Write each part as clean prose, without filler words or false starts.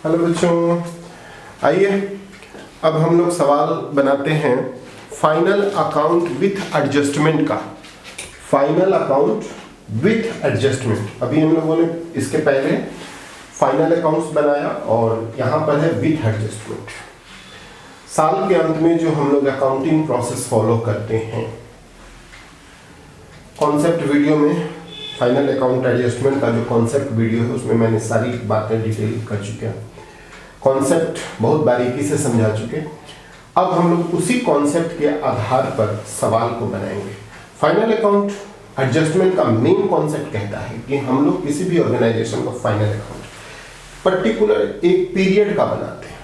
Hello बच्चों, आइए अब हम लोग सवाल बनाते हैं फाइनल अकाउंट विथ एडजस्टमेंट का। फाइनल अकाउंट विथ एडजस्टमेंट, अभी हम लोगों ने इसके पहले फाइनल अकाउंट्स बनाया और यहाँ पर है विथ एडजस्टमेंट। साल के अंत में जो हम लोग अकाउंटिंग प्रोसेस फॉलो करते हैं, कॉन्सेप्ट वीडियो में फाइनल अकाउंट एडजस्टमेंट का जो कॉन्सेप्ट वीडियो है उसमें मैंने सारी बातें डिटेल कर चुके हैं, कॉन्सेप्ट बहुत बारीकी से समझा चुके। अब हम लोग उसी कॉन्सेप्ट के आधार पर सवाल को बनाएंगे। फाइनल अकाउंट एडजस्टमेंट का मेन कॉन्सेप्ट कहता है कि हम लोग किसी भी ऑर्गेनाइजेशन का फाइनल अकाउंट पर्टिकुलर एक पीरियड का बनाते हैं।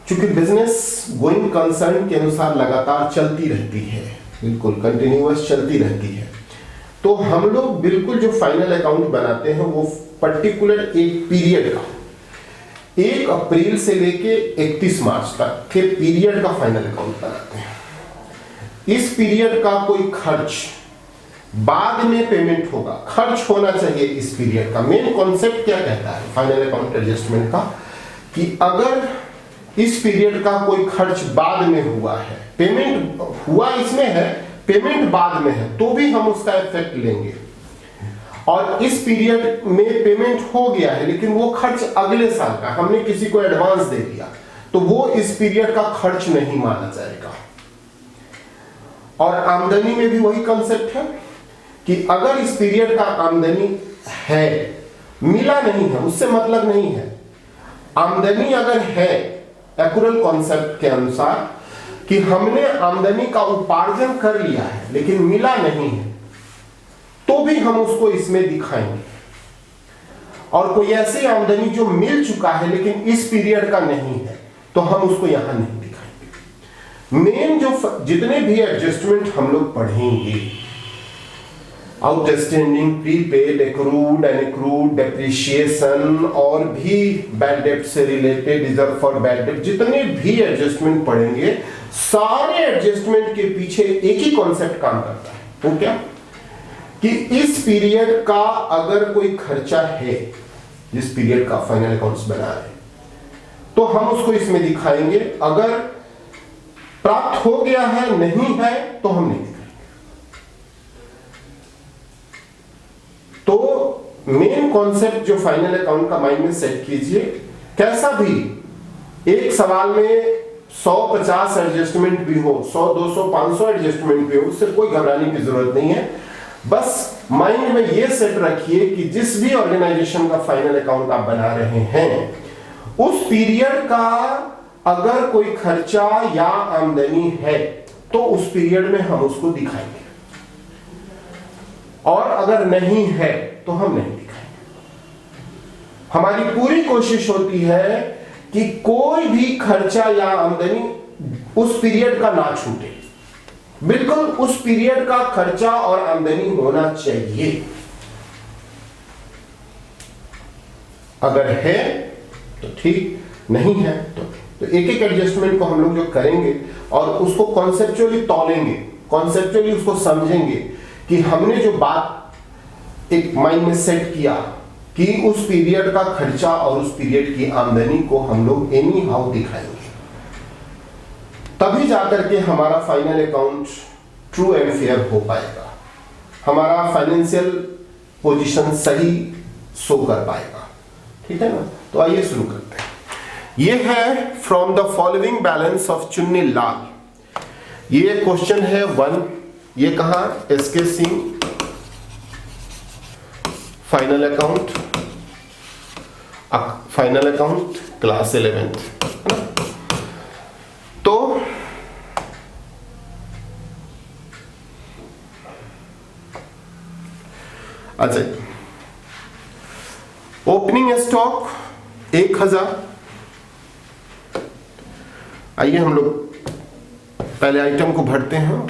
चूंकि बिजनेस गोइंग कंसर्न के अनुसार लगातार चलती रहती है, बिल्कुल कंटिन्यूअस चलती रहती है, तो हम लोग बिल्कुल जो फाइनल अकाउंट बनाते हैं वो पर्टिकुलर एक पीरियड का 1 अप्रैल से लेके 31 मार्च तक के पीरियड का फाइनल अकाउंट बनाते हैं। इस पीरियड का कोई खर्च बाद में पेमेंट होगा, खर्च होना चाहिए इस पीरियड का। मेन कॉन्सेप्ट क्या कहता है फाइनल अकाउंट एडजस्टमेंट का, कि अगर इस पीरियड का कोई खर्च बाद में हुआ है, पेमेंट हुआ इसमें है, पेमेंट बाद में है, तो भी हम उसका इफेक्ट लेंगे। और इस पीरियड में पेमेंट हो गया है लेकिन वो खर्च अगले साल का, हमने किसी को एडवांस दे दिया, तो वो इस पीरियड का खर्च नहीं माना जाएगा। और आमदनी में भी वही कंसेप्ट है कि अगर इस पीरियड का आमदनी है, मिला नहीं है, उससे मतलब नहीं है, आमदनी अगर है एक्चुअल कॉन्सेप्ट के अनुसार कि हमने आमदनी का उपार्जन कर लिया है लेकिन मिला नहीं है, तो भी हम उसको इसमें दिखाएंगे। और कोई ऐसी आमदनी जो मिल चुका है लेकिन इस पीरियड का नहीं है, तो हम उसको यहां नहीं दिखाएंगे। मेन जो जितने भी एडजस्टमेंट हम लोग पढ़ेंगे, आउटस्टैंडिंग, प्रीपेड, एक्रूड, अनएक्रूड, डेप्रिसिएशन और भी बैड डेट से related, reserve for bad debt, जितने भी एडजस्टमेंट पढ़ेंगे, सारे एडजस्टमेंट के पीछे एक ही कॉन्सेप्ट काम करता है। वो क्या कि इस पीरियड का अगर कोई खर्चा है, जिस पीरियड का फाइनल अकाउंट्स बना रहे, तो हम उसको इसमें दिखाएंगे। अगर प्राप्त हो गया है, नहीं है, तो हम नहीं दिखाएंगे। तो मेन कॉन्सेप्ट जो फाइनल अकाउंट का माइंड में सेट कीजिए, कैसा भी एक सवाल में 100-50 एडजस्टमेंट भी हो, 100, 200, 500 एडजस्टमेंट भी हो, उससे कोई घबराने की जरूरत नहीं है। बस माइंड में ये सेट रखिए कि जिस भी ऑर्गेनाइजेशन का फाइनल अकाउंट आप बना रहे हैं, उस पीरियड का अगर कोई खर्चा या आमदनी है तो उस पीरियड में हम उसको दिखाएंगे, और अगर नहीं है तो हम नहीं दिखाएंगे। हमारी पूरी कोशिश होती है कि कोई भी खर्चा या आमदनी उस पीरियड का ना छूटे, बिल्कुल उस पीरियड का खर्चा और आमदनी होना चाहिए। अगर है तो ठीक, नहीं है तो एक एक एडजस्टमेंट को हम लोग जो करेंगे और उसको कॉन्सेप्चुअली तौलेंगे, कॉन्सेप्चुअली उसको समझेंगे कि हमने जो बात एक माइंड में सेट किया कि उस पीरियड का खर्चा और उस पीरियड की आमदनी को हम लोग एनी हाउ दिखाएंगे, तभी जाकर के हमारा final account true and fair हो पाएगा, हमारा फाइनेंशियल पोजीशन सही शो कर पाएगा। ठीक है ना? तो आइए शुरू करते हैं। ये है from the following balance of Chunni Lal. ये क्वेश्चन है 1। ये कहां? S K Singh final account class 11th। तो अच्छा, ओपनिंग स्टॉक 1000। आइए हम लोग पहले आइटम को भरते हैं।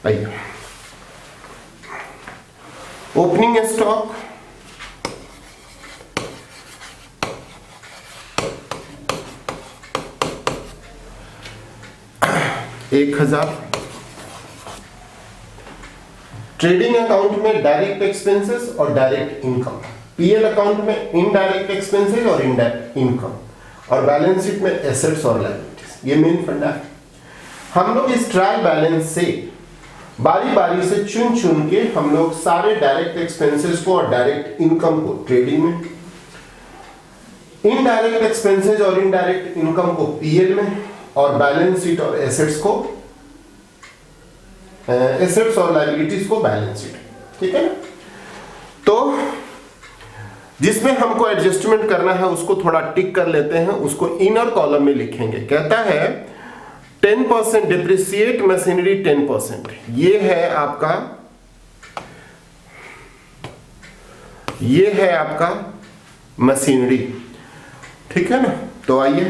आइए, ओपनिंग स्टॉक 1000। ट्रेडिंग अकाउंट में डायरेक्ट एक्सपेंसेस और डायरेक्ट इनकम, पीएल अकाउंट में इनडायरेक्ट एक्सपेंसेस और इनडायरेक्ट इनकम, और बैलेंस शीट में एसेट्स और लायबिलिटीज। ये मेन फंडा है। हम लोग इस ट्रायल बैलेंस से बारी बारी से चुन चुन के हम लोग सारे डायरेक्ट एक्सपेंसेस को और डायरेक्ट इनकम को ट्रेडिंग में, इनडायरेक्ट एक्सपेंसेस और इनडायरेक्ट इनकम को पीएल में, और बैलेंस शीट और एसेट्स को एसेट्स और लायबिलिटीज को बैलेंस शीट। ठीक है ना? तो जिसमें हमको एडजस्टमेंट करना है उसको थोड़ा टिक कर लेते हैं, उसको इनर कॉलम में लिखेंगे। कहता है 10% डिप्रिसिएट मशीनरी 10%, ये है आपका मशीनरी। ठीक है ना? तो आइए,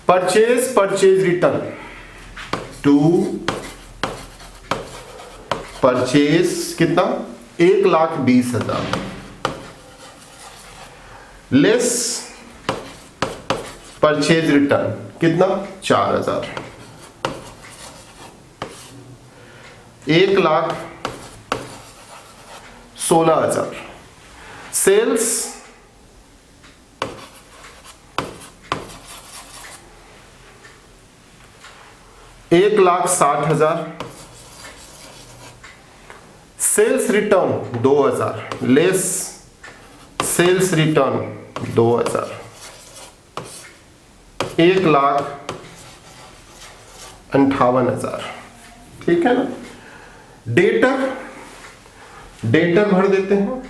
परचेज रिटर्न टू परचेज कितना, 1,20,000 लेस परचेज रिटर्न कितना, 4,000, 1,16,000 sales 1,60,000, sales return 2,000 less sales return 2,000, 1,58,000। ठीक है ना? डेटर भर देते हैं।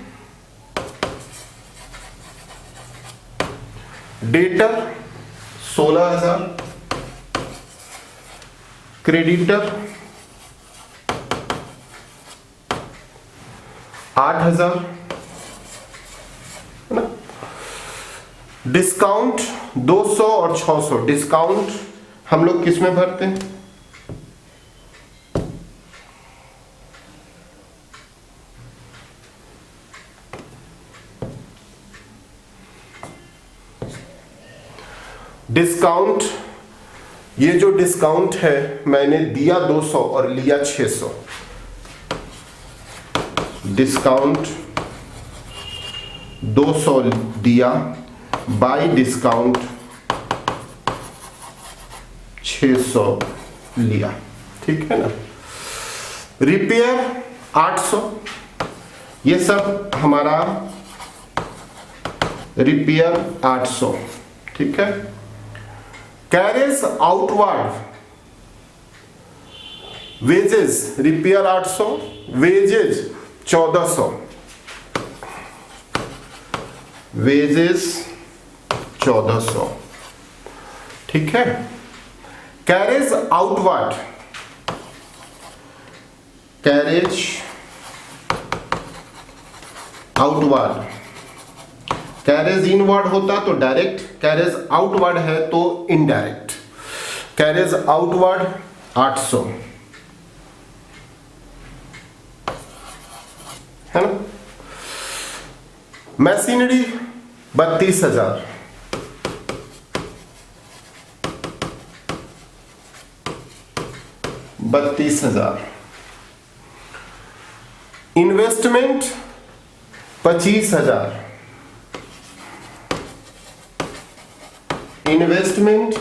डेटर 16,000, क्रेडिटर 8,000, है ना? डिस्काउंट 200 और 600, डिस्काउंट हम लोग किस में भरते हैं, डिस्काउंट, ये जो डिस्काउंट है मैंने दिया 200 और लिया 600, डिस्काउंट 200 दिया बाय डिस्काउंट 600 लिया। ठीक है ना? रिपेयर 800, ये सब हमारा रिपेयर 800। ठीक है? Carriage outward wages, repair 800, wages 1400, wages 1400। ठीक है? Carriage outward, carriage outward, carriage inward होता तो डायरेक्ट, कैरेज आउटवर्ड है तो इनडायरेक्ट। कैरेज आउटवर्ड 800, है ना? Machinery 32,000, investment 25,000, investment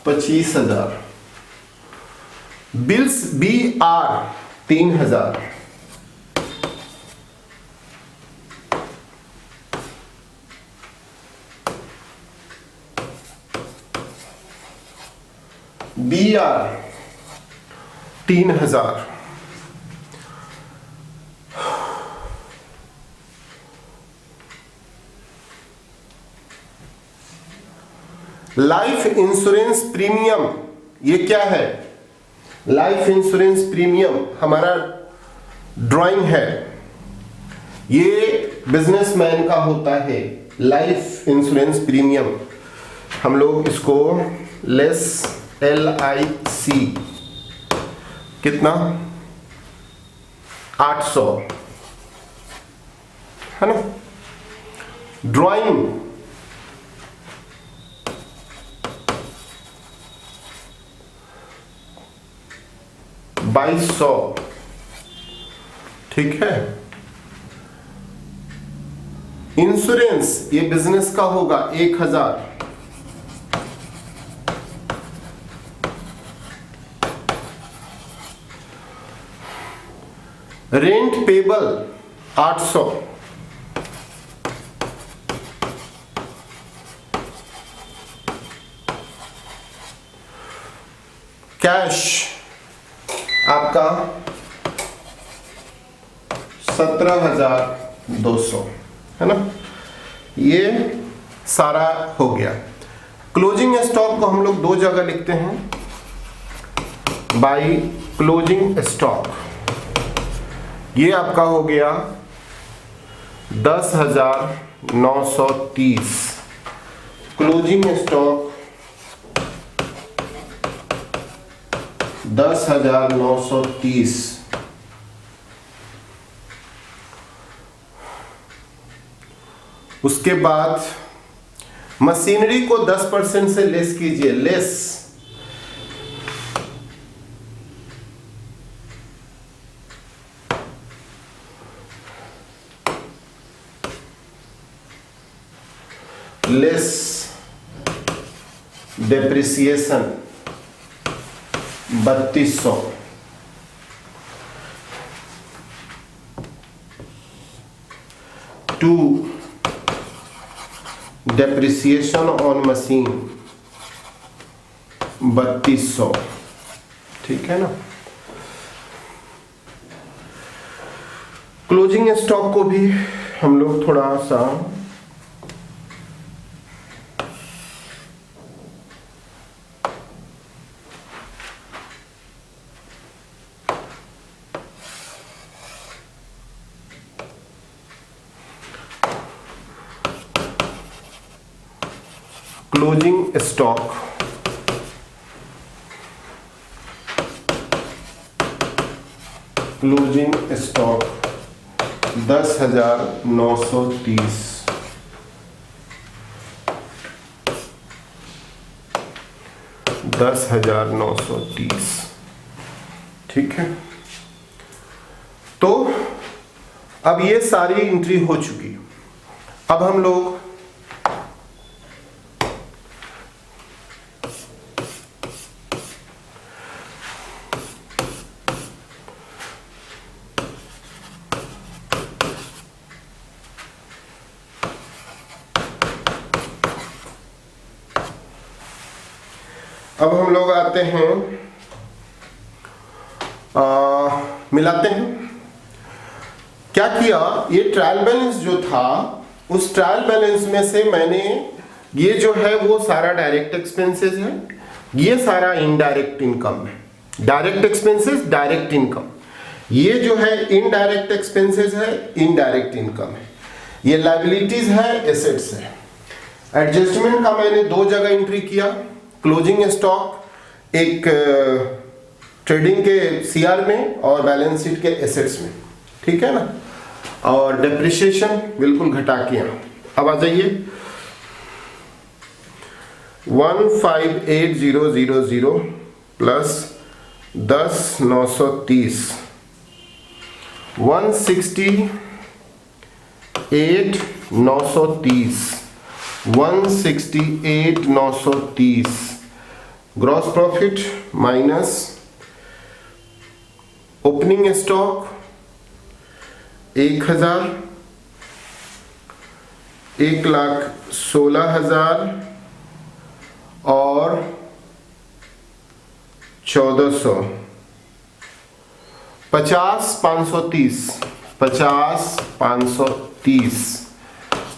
25,000, bills BR 3,000, BR 3,000, life insurance premium, ये क्या है? लाइफ इंश्योरेंस प्रीमियम हमारा ड्राइंग है, ये बिजनेसमैन का होता है। लाइफ इंश्योरेंस प्रीमियम हम लोग इसको लेस LIC कितना 800 है ना। ड्राइंग 2200, ठीक है। इंश्योरेंस ये बिजनेस का होगा 1000, रेंट पेबल 800, कैश आपका 17,200 है ना। ये सारा हो गया। क्लोजिंग स्टॉक को हम लोग दो जगह लिखते हैं, बाई क्लोजिंग स्टॉक। ये आपका हो गया 10,930। Closing stock 10,930। उसके बाद मशीनरी को 10% से लेस कीजिए, less depreciation 3200। To depreciation on machine 3200, ठीक है ना। क्लोजिंग स्टॉक को भी हम लोग थोड़ा सा क्लोजिंग स्टॉक क्लोजिंग स्टॉक 10,930। ठीक है। तो अब ये सारी एंट्री हो चुकी। अब हम लोग आते हैं, मिलाते हैं। क्या किया, ये ट्रायल बैलेंस जो था, उस ट्रायल बैलेंस में से मैंने ये जो है वो सारा डायरेक्ट एक्सपेंसेस है, ये सारा इनडायरेक्ट इनकम है। Direct expenses, direct income. ये जो है इनडायरेक्ट एक्सपेंसेस है, इनडायरेक्ट इनकम है। ये लायबिलिटीज है, एसेट्स है। एडजस्टमेंट का मैंने दो जगह एंट्री किया, क्लोजिंग स्टॉक एक ट्रेडिंग के सीआर में और बैलेंस शीट के एसेट्स में, ठीक है ना। और डेप्रिसिएशन बिल्कुल घटा के यहाँ। अब आ जाइए 158,000 plus 10,930 168,930 168,930 gross profit minus opening stock 1,000 1,16,000 और 1,400 50,530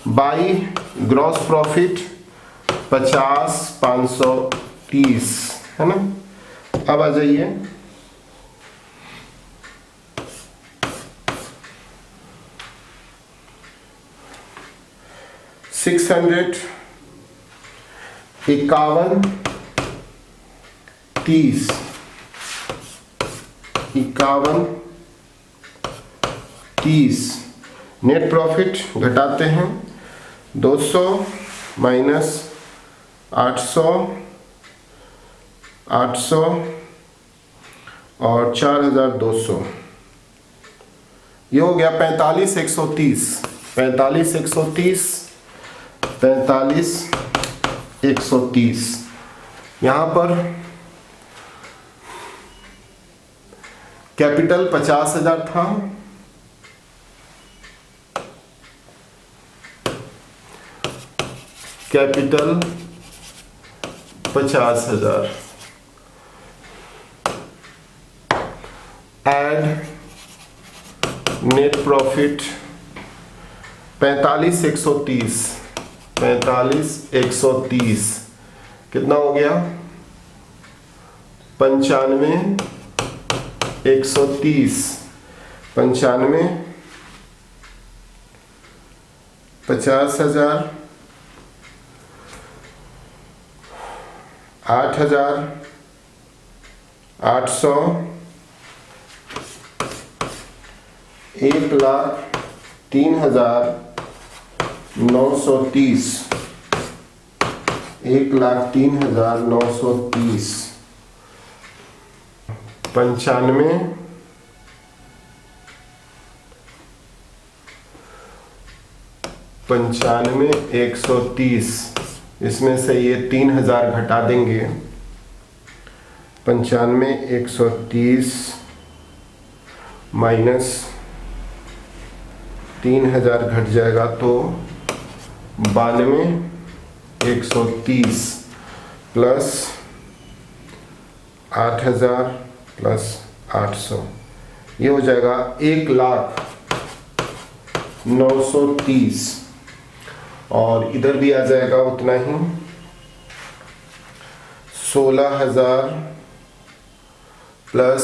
बाई ग्रॉस प्रॉफिट 50,530 है ना। अब आ जाइए 651 30, 51, 30। नेट प्रॉफिट घटाते हैं, 200 माइनस 800, 800 और 4200, ये हो गया 45,130, 45,130, 45,130। यहां पर कैपिटल 50,000 था, कैपिटल 50,000, एड नेट प्रॉफिट 45,130, 45,130 कितना हो गया? 95,130, 95, 50,000, 8,000, 800, 1,03,930, 1,03,930, 95, 95,130, इसमें से ये 3,000 घटा देंगे, 95,130 माइनस 3,000 घट जाएगा तो 92,130 प्लस 8,000 प्लस 800, ये हो जाएगा 1,09,30 और इधर भी आ जाएगा उतना ही, 16,000 प्लस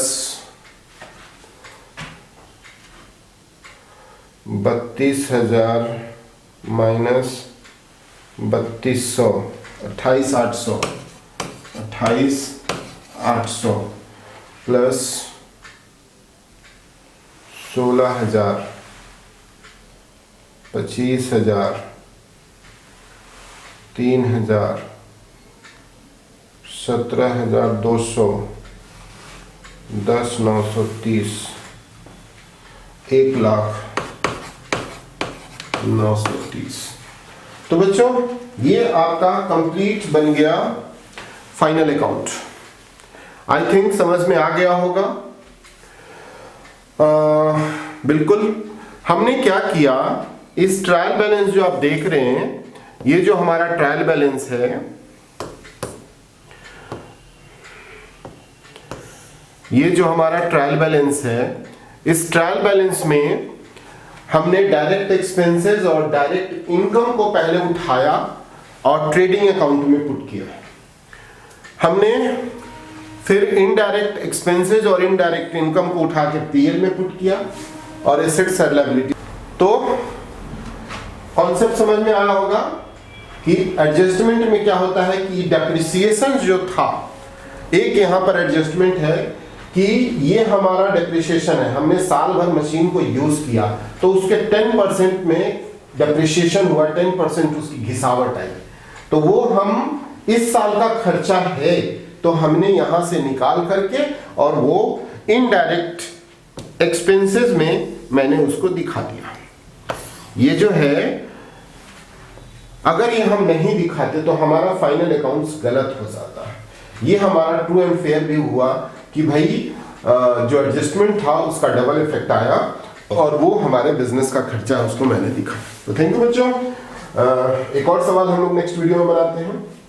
32,000 माइनस 3200, 28,800, 28,800 प्लस 16,000, 25,000, 3,000, 17,200, 10,930, 1,09,30। तो बच्चों ये आपका कंप्लीट बन गया फाइनल अकाउंट। आई थिंक समझ में आ गया होगा। बिल्कुल। हमने क्या किया, इस ट्रायल बैलेंस जो आप देख रहे हैं, ये जो हमारा ट्रायल बैलेंस है, ये जो हमारा ट्रायल बैलेंस है, इस ट्रायल बैलेंस में हमने डायरेक्ट एक्सपेंसेस और डायरेक्ट इनकम को पहले उठाया और ट्रेडिंग अकाउंट में पुट किया। हमने फिर इनडायरेक्ट एक्सपेंसेस और इनडायरेक्ट इनकम को उठा के पीएल में पुट किया और एसेट्स एंड लायबिलिटी। तो कॉन्सेप्ट समझ में आया होगा कि एडजस्टमेंट में क्या होता है कि डेप्रिसिएशन जो था, एक यहां पर एडजस्टमेंट है कि ये हमारा डेप्रिसिएशन है, हमने साल भर मशीन को यूज किया तो उसके 10% में डेप्रिसिएशन हुआ, 10% उसकी घिसावट आई, तो वो हम इस साल का खर्चा है तो हमने यहां से निकाल करके और वो इनडायरेक्ट एक्सपेंसेस में मैंने उसको दिखा दिया। ये जो है, अगर ये हम नहीं दिखाते तो हमारा फाइनल अकाउंट्स गलत हो जाता है। ये हमारा ट्रू एंड फेयर भी हुआ कि भाई जो एडजस्टमेंट था उसका डबल इफेक्ट आया और वो हमारे बिजनेस का खर्चा है, उसको मैंने दिखा। तो थैंक यू बच्चों। एक और सवाल हम लोग नेक्स्ट वीडियो में बनाते हैं।